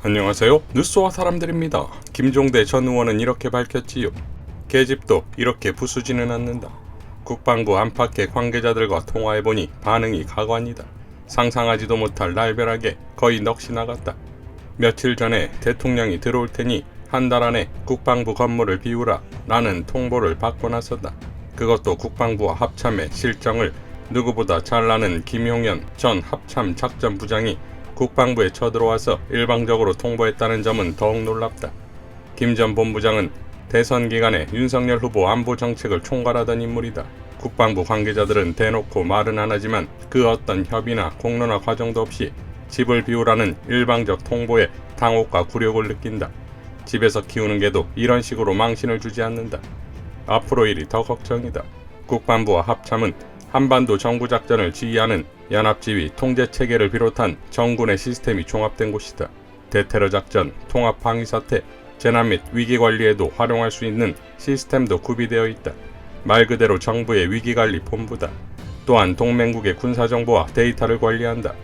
안녕하세요. 뉴스와 사람들입니다. 김종대 전 의원은 이렇게 밝혔지요. 계집도 이렇게 부수지는 않는다. 국방부 안팎의 관계자들과 통화해보니 반응이 가관이다. 상상하지도 못할 날벼락에 거의 넋이 나갔다. 며칠 전에 대통령이 들어올 테니 한 달 안에 국방부 건물을 비우라 라는 통보를 받고 나서다. 그것도 국방부와 합참의 실정을 누구보다 잘 아는 김용현 전 합참작전부장이 국방부에 쳐들어와서 일방적으로 통보했다는 점은 더욱 놀랍다. 김 전 본부장은 대선 기간에 윤석열 후보 안보 정책을 총괄하던 인물이다. 국방부 관계자들은 대놓고 말은 안 하지만 그 어떤 협의나 공론화 과정도 없이 집을 비우라는 일방적 통보에 당혹과 굴욕을 느낀다. 집에서 키우는 개도 이런 식으로 망신을 주지 않는다. 앞으로 일이 더 걱정이다. 국방부와 합참은 한반도 정부작전을 지휘하는 연합지휘 통제체계를 비롯한 정군의 시스템이 종합된 곳이다. 대테러작전, 통합방위사태, 재난 및 위기관리에도 활용할 수 있는 시스템도 구비되어 있다. 말 그대로 정부의 위기관리 본부다. 또한 동맹국의 군사정보와 데이터를 관리한다.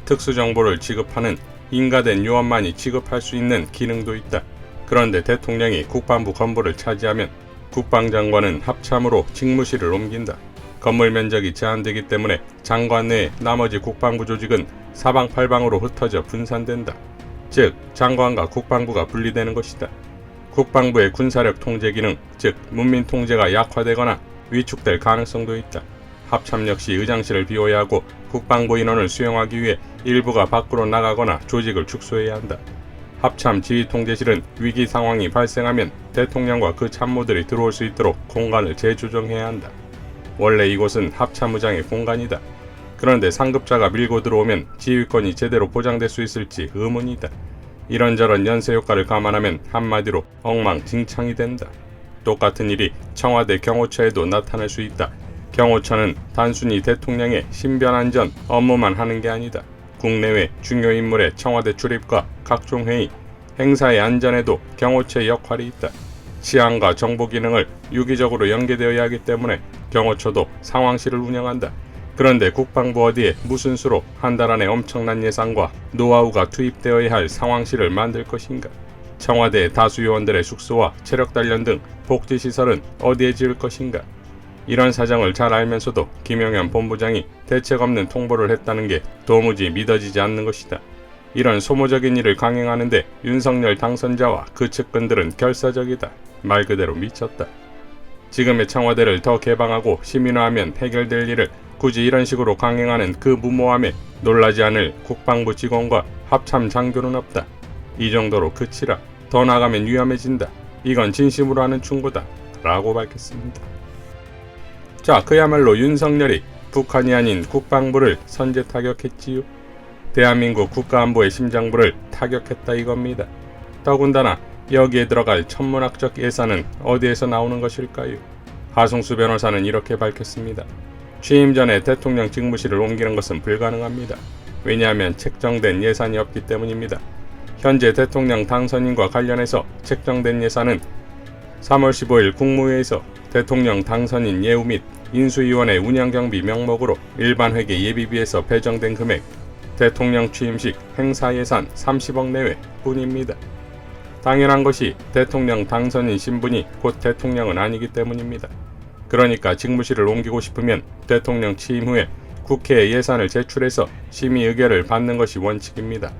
특수정보를 지급하는 인가된 요원만이 지급할 수 있는 기능도 있다. 그런데 대통령이 국방부 건물을 차지하면 국방장관은 합참으로 직무실을 옮긴다. 건물 면적이 제한되기 때문에 장관 외에 나머지 국방부 조직은 사방팔방으로 흩어져 분산된다. 즉 장관과 국방부가 분리되는 것이다. 국방부의 군사력 통제 기능, 즉 문민 통제가 약화되거나 위축될 가능성도 있다. 합참 역시 의장실을 비워야 하고 국방부 인원을 수용하기 위해 일부가 밖으로 나가거나 조직을 축소해야 한다. 합참 지휘통제실은 위기 상황이 발생하면 대통령과 그 참모들이 들어올 수 있도록 공간을 재조정해야 한다. 원래 이곳은 합참의장의 공간이다. 그런데 상급자가 밀고 들어오면 지휘권이 제대로 보장될 수 있을지 의문이다. 이런저런 연쇄 효과를 감안하면 한마디로 엉망진창이 된다. 똑같은 일이 청와대 경호처에도 나타날 수 있다. 경호처는 단순히 대통령의 신변안전 업무만 하는 게 아니다. 국내외 중요 인물의 청와대 출입과 각종 회의, 행사의 안전에도 경호처의 역할이 있다. 치안과 정보 기능을 유기적으로 연계되어야 하기 때문에 경호처도 상황실을 운영한다. 그런데 국방부 어디에 무슨 수로 한 달 안에 엄청난 예산과 노하우가 투입되어야 할 상황실을 만들 것인가? 청와대 다수 요원들의 숙소와 체력 단련 등 복지시설은 어디에 지을 것인가? 이런 사정을 잘 알면서도 김용현 본부장이 대책 없는 통보를 했다는 게 도무지 믿어지지 않는 것이다. 이런 소모적인 일을 강행하는데 윤석열 당선자와 그 측근들은 결사적이다. 말 그대로 미쳤다. 지금의 청와대를 더 개방하고 시민화하면 해결될 일을 굳이 이런 식으로 강행하는 그 무모함에 놀라지 않을 국방부 직원과 합참 장교는 없다. 이 정도로 그치라. 더 나가면 위험해진다. 이건 진심으로 하는 충고다. 라고 밝혔습니다. 자, 그야말로 윤석열이 북한이 아닌 국방부를 선제 타격했지요. 대한민국 국가안보의 심장부를 타격했다 이겁니다. 더군다나 여기에 들어갈 천문학적 예산은 어디에서 나오는 것일까요? 하승수 변호사는 이렇게 밝혔습니다. 취임 전에 대통령 직무실을 옮기는 것은 불가능합니다. 왜냐하면 책정된 예산이 없기 때문입니다. 현재 대통령 당선인과 관련해서 책정된 예산은 3월 15일 국무회의에서 대통령 당선인 예우 및 인수위원회 운영경비 명목으로 일반 회계 예비비에서 배정된 금액, 대통령 취임식 행사 예산 30억 내외 뿐입니다. 당연한 것이 대통령 당선인 신분이 곧 대통령은 아니기 때문입니다. 그러니까 직무실을 옮기고 싶으면 대통령 취임 후에 국회에 예산을 제출해서 심의 의결을 받는 것이 원칙입니다.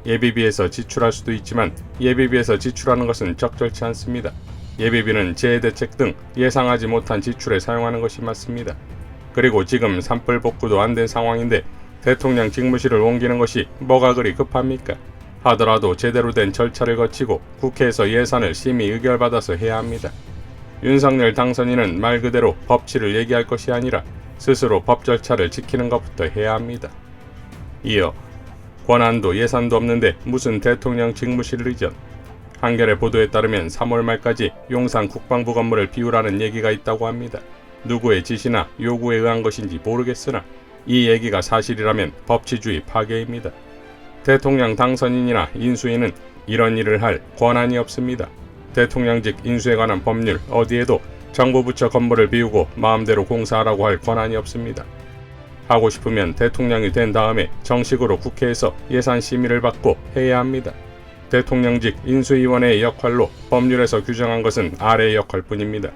예비비에서 지출할 수도 있지만 예비비에서 지출하는 것은 적절치 않습니다. 예비비는 재해대책 등 예상하지 못한 지출에 사용하는 것이 맞습니다. 그리고 지금 산불 복구도 안 된 상황인데 대통령 직무실을 옮기는 것이 뭐가 그리 급합니까? 하더라도 제대로 된 절차를 거치고 국회에서 예산을 심의 의결받아서 해야 합니다. 윤석열 당선인은 말 그대로 법치를 얘기할 것이 아니라 스스로 법 절차를 지키는 것부터 해야 합니다. 이어 권한도 예산도 없는데 무슨 대통령 직무실 의전? 한겨레 보도에 따르면 3월 말까지 용산 국방부 건물을 비우라는 얘기가 있다고 합니다. 누구의 지시나 요구에 의한 것인지 모르겠으나 이 얘기가 사실이라면 법치주의 파괴입니다. 대통령 당선인이나 인수인은 이런 일을 할 권한이 없습니다. 대통령직 인수에 관한 법률 어디에도 정부 부처 건물을 비우고 마음대로 공사하라고 할 권한이 없습니다. 하고 싶으면 대통령이 된 다음에 정식으로 국회에서 예산 심의를 받고 해야 합니다. 대통령직 인수위원회의 역할로 법률에서 규정한 것은 아래의 역할뿐입니다.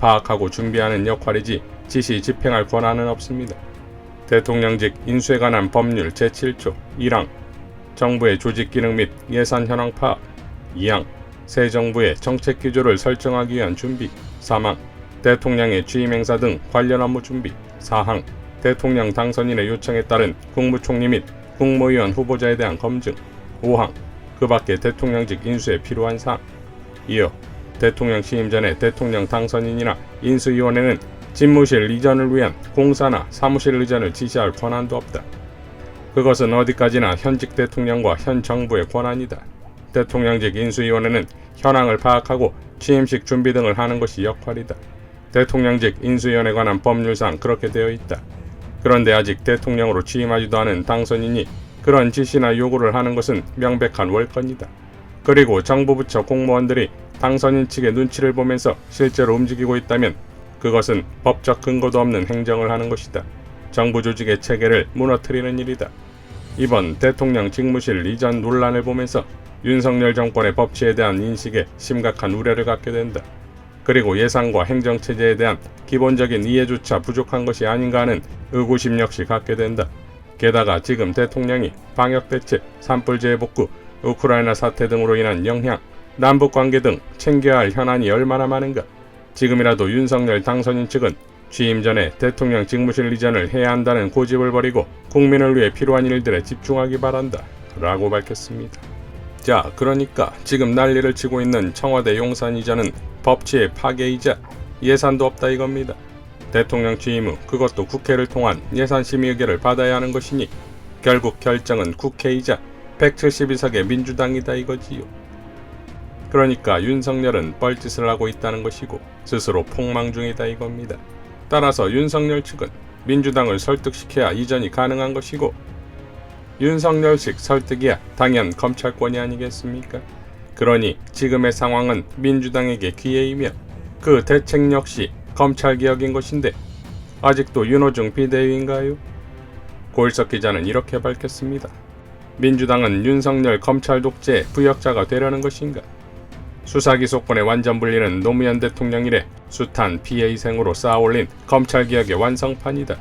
파악하고 준비하는 역할이지 지시 집행할 권한은 없습니다. 대통령직 인수에 관한 법률 제7조 1항 정부의 조직 기능 및 예산 현황 파악 2항 새 정부의 정책 기조를 설정하기 위한 준비 3항 대통령의 취임 행사 등 관련 업무 준비 4항 대통령 당선인의 요청에 따른 국무총리 및 국무위원 후보자에 대한 검증 5항 그 밖에 대통령직 인수에 필요한 사항. 이어 대통령 취임 전에 대통령 당선인이나 인수위원회는 집무실 이전을 위한 공사나 사무실 이전을 지시할 권한도 없다. 그것은 어디까지나 현직 대통령과 현 정부의 권한이다. 대통령직 인수위원회는 현황을 파악하고 취임식 준비 등을 하는 것이 역할이다. 대통령직 인수위원회에 관한 법률상 그렇게 되어 있다. 그런데 아직 대통령으로 취임하지도 않은 당선인이 그런 지시나 요구를 하는 것은 명백한 월권이다. 그리고 정부 부처 공무원들이 당선인 측의 눈치를 보면서 실제로 움직이고 있다면 그것은 법적 근거도 없는 행정을 하는 것이다. 정부 조직의 체계를 무너뜨리는 일이다. 이번 대통령 직무실 이전 논란을 보면서 윤석열 정권의 법치에 대한 인식에 심각한 우려를 갖게 된다. 그리고 예산과 행정체제에 대한 기본적인 이해조차 부족한 것이 아닌가 하는 의구심 역시 갖게 된다. 게다가 지금 대통령이 방역대책, 산불재해 복구, 우크라이나 사태 등으로 인한 영향, 남북관계 등 챙겨야 할 현안이 얼마나 많은가. 지금이라도 윤석열 당선인 측은 취임 전에 대통령 직무실 이전을 해야 한다는 고집을 버리고 국민을 위해 필요한 일들에 집중하기 바란다. 라고 밝혔습니다. 자, 그러니까 지금 난리를 치고 있는 청와대 용산 이전은 법치의 파괴이자 예산도 없다 이겁니다. 대통령 취임 후 그것도 국회를 통한 예산심의의결을 받아야 하는 것이니 결국 결정은 국회이자 172석의 민주당이다 이거지요. 그러니까 윤석열은 뻘짓을 하고 있다는 것이고 스스로 폭망 중이다 이겁니다. 따라서 윤석열 측은 민주당을 설득시켜야 이전이 가능한 것이고 윤석열식 설득이야 당연 검찰권이 아니겠습니까? 그러니 지금의 상황은 민주당에게 기회이며 그 대책 역시 검찰개혁인 것인데 아직도 윤호중 비대위인가요? 고일석 기자는 이렇게 밝혔습니다. 민주당은 윤석열 검찰 독재의 부역자가 되려는 것인가? 수사기소권의 완전 분리는 노무현 대통령 이래 숱한 피해 희생으로 쌓아올린 검찰개혁의 완성판이다.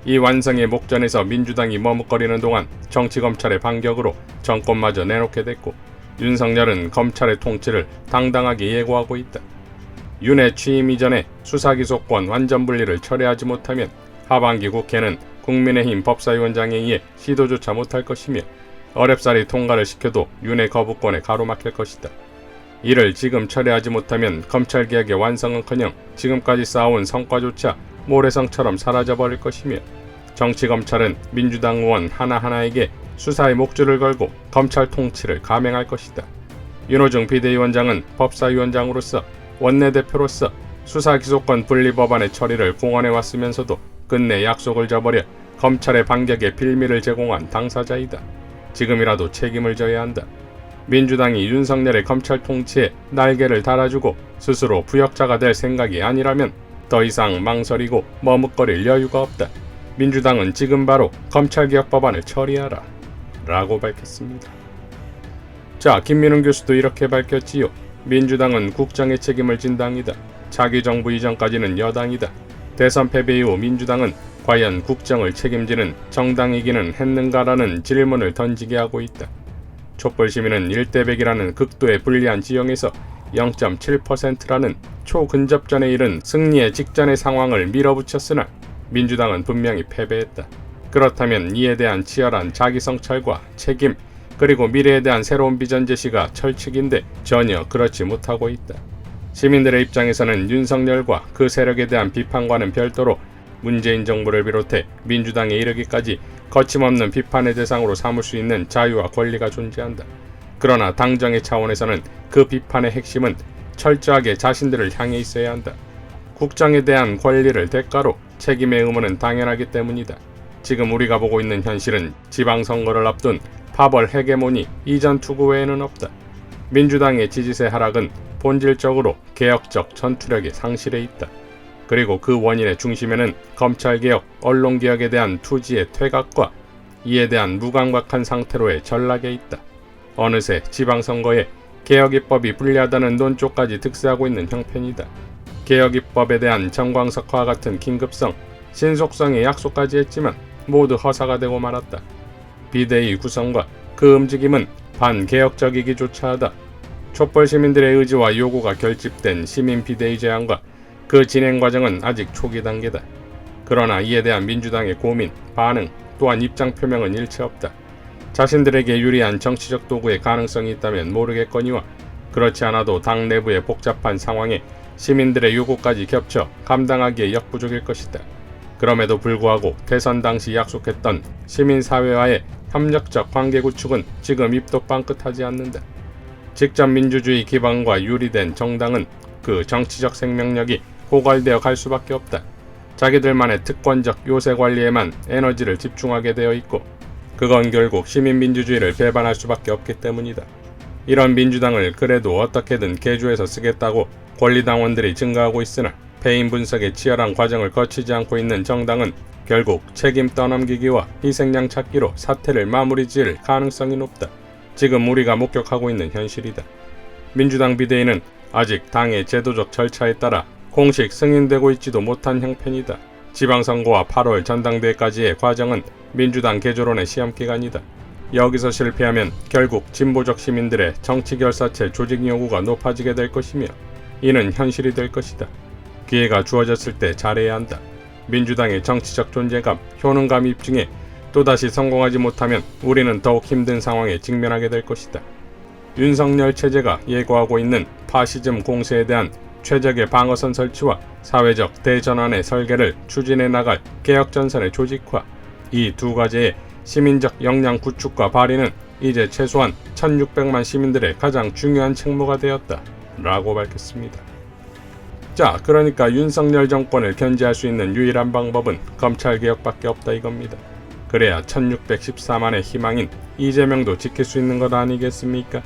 이 완성의 목전에서 민주당이 머뭇거리는 동안 정치검찰의 반격으로 정권마저 내놓게 됐고 윤석열은 검찰의 통치를 당당하게 예고하고 있다. 윤의 취임 이전에 수사기소권 완전 분리를 철회하지 못하면 하반기 국회는 국민의힘 법사위원장에 의해 시도조차 못할 것이며 어렵사리 통과를 시켜도 윤의 거부권에 가로막힐 것이다. 이를 지금 철회하지 못하면 검찰개혁의 완성은커녕 지금까지 쌓아온 성과조차 모래성처럼 사라져버릴 것이며 정치검찰은 민주당 의원 하나하나에게 수사의 목줄을 걸고 검찰 통치를 감행할 것이다. 윤호중 비대위원장은 법사위원장으로서 원내대표로서 수사기소권 분리법안의 처리를 공언해왔으면서도 끝내 약속을 저버려 검찰의 반격에 빌미를 제공한 당사자이다. 지금이라도 책임을 져야 한다. 민주당이 윤석열의 검찰 통치에 날개를 달아주고 스스로 부역자가 될 생각이 아니라면 더 이상 망설이고 머뭇거릴 여유가 없다. 민주당은 지금 바로 검찰개혁 법안을 처리하라. 라고 밝혔습니다. 자, 김민훈 교수도 이렇게 밝혔지요. 민주당은 국정의 책임을 진 당이다. 자기 정부 이전까지는 여당이다. 대선 패배 이후 민주당은 과연 국정을 책임지는 정당이기는 했는가라는 질문을 던지게 하고 있다. 촛불시민은 1대100이라는 극도의 불리한 지형에서 0.7%라는 초근접전에 이른 승리의 직전의 상황을 밀어붙였으나 민주당은 분명히 패배했다. 그렇다면 이에 대한 치열한 자기성찰과 책임 그리고 미래에 대한 새로운 비전 제시가 철칙인데 전혀 그렇지 못하고 있다. 시민들의 입장에서는 윤석열과 그 세력에 대한 비판과는 별도로 문재인 정부를 비롯해 민주당에 이르기까지 거침없는 비판의 대상으로 삼을 수 있는 자유와 권리가 존재한다. 그러나 당정의 차원에서는 그 비판의 핵심은 철저하게 자신들을 향해 있어야 한다. 국정에 대한 권리를 대가로 책임의 의무는 당연하기 때문이다. 지금 우리가 보고 있는 현실은 지방선거를 앞둔 파벌 헤게모니 이전 투구 외에는 없다. 민주당의 지지세 하락은 본질적으로 개혁적 전투력의 상실에 있다. 그리고 그 원인의 중심에는 검찰개혁, 언론개혁에 대한 투지의 퇴각과 이에 대한 무감각한 상태로의 전락에 있다. 어느새 지방선거에 개혁입법이 불리하다는 논조까지 득세하고 있는 형편이다. 개혁입법에 대한 정광석화와 같은 긴급성, 신속성의 약속까지 했지만 모두 허사가 되고 말았다. 비대위 구성과 그 움직임은 반개혁적이기조차 하다. 촛불 시민들의 의지와 요구가 결집된 시민 비대위 제안과 그 진행 과정은 아직 초기 단계다. 그러나 이에 대한 민주당의 고민, 반응, 또한 입장 표명은 일체 없다. 자신들에게 유리한 정치적 도구의 가능성이 있다면 모르겠거니와 그렇지 않아도 당 내부의 복잡한 상황에 시민들의 요구까지 겹쳐 감당하기에 역부족일 것이다. 그럼에도 불구하고 대선 당시 약속했던 시민사회와의 협력적 관계 구축은 지금 입도 빵긋하지 않는다. 직접 민주주의 기반과 유리된 정당은 그 정치적 생명력이 고갈되어 갈 수밖에 없다. 자기들만의 특권적 요새 관리에만 에너지를 집중하게 되어 있고 그건 결국 시민민주주의를 배반할 수밖에 없기 때문이다. 이런 민주당을 그래도 어떻게든 개조해서 쓰겠다고 권리당원들이 증가하고 있으나 패인 분석의 치열한 과정을 거치지 않고 있는 정당은 결국 책임 떠넘기기와 희생양 찾기로 사태를 마무리 지을 가능성이 높다. 지금 우리가 목격하고 있는 현실이다. 민주당 비대위는 아직 당의 제도적 절차에 따라 공식 승인되고 있지도 못한 형편이다. 지방선거와 8월 전당대회까지의 과정은 민주당 개조론의 시험기간이다. 여기서 실패하면 결국 진보적 시민들의 정치결사체 조직 요구가 높아지게 될 것이며 이는 현실이 될 것이다. 기회가 주어졌을 때 잘해야 한다. 민주당의 정치적 존재감, 효능감 입증에 또다시 성공하지 못하면 우리는 더욱 힘든 상황에 직면하게 될 것이다. 윤석열 체제가 예고하고 있는 파시즘 공세에 대한 최적의 방어선 설치와 사회적 대전환의 설계를 추진해 나갈 개혁전선의 조직화, 이 두 가지의 시민적 역량 구축과 발휘는 이제 최소한 1600만 시민들의 가장 중요한 책무가 되었다. 라고 밝혔습니다. 자, 그러니까 윤석열 정권을 견제할 수 있는 유일한 방법은 검찰개혁밖에 없다 이겁니다. 그래야 1614만의 희망인 이재명도 지킬 수 있는 것 아니겠습니까?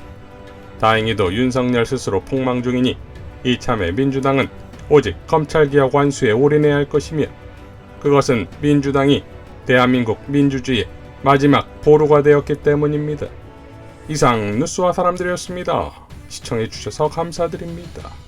다행히도 윤석열 스스로 폭망 중이니 이참에 민주당은 오직 검찰개혁 완수에 올인해야 할 것이며 그것은 민주당이 대한민국 민주주의의 마지막 보루가 되었기 때문입니다. 이상 뉴스와 사람들이었습니다. 시청해주셔서 감사드립니다.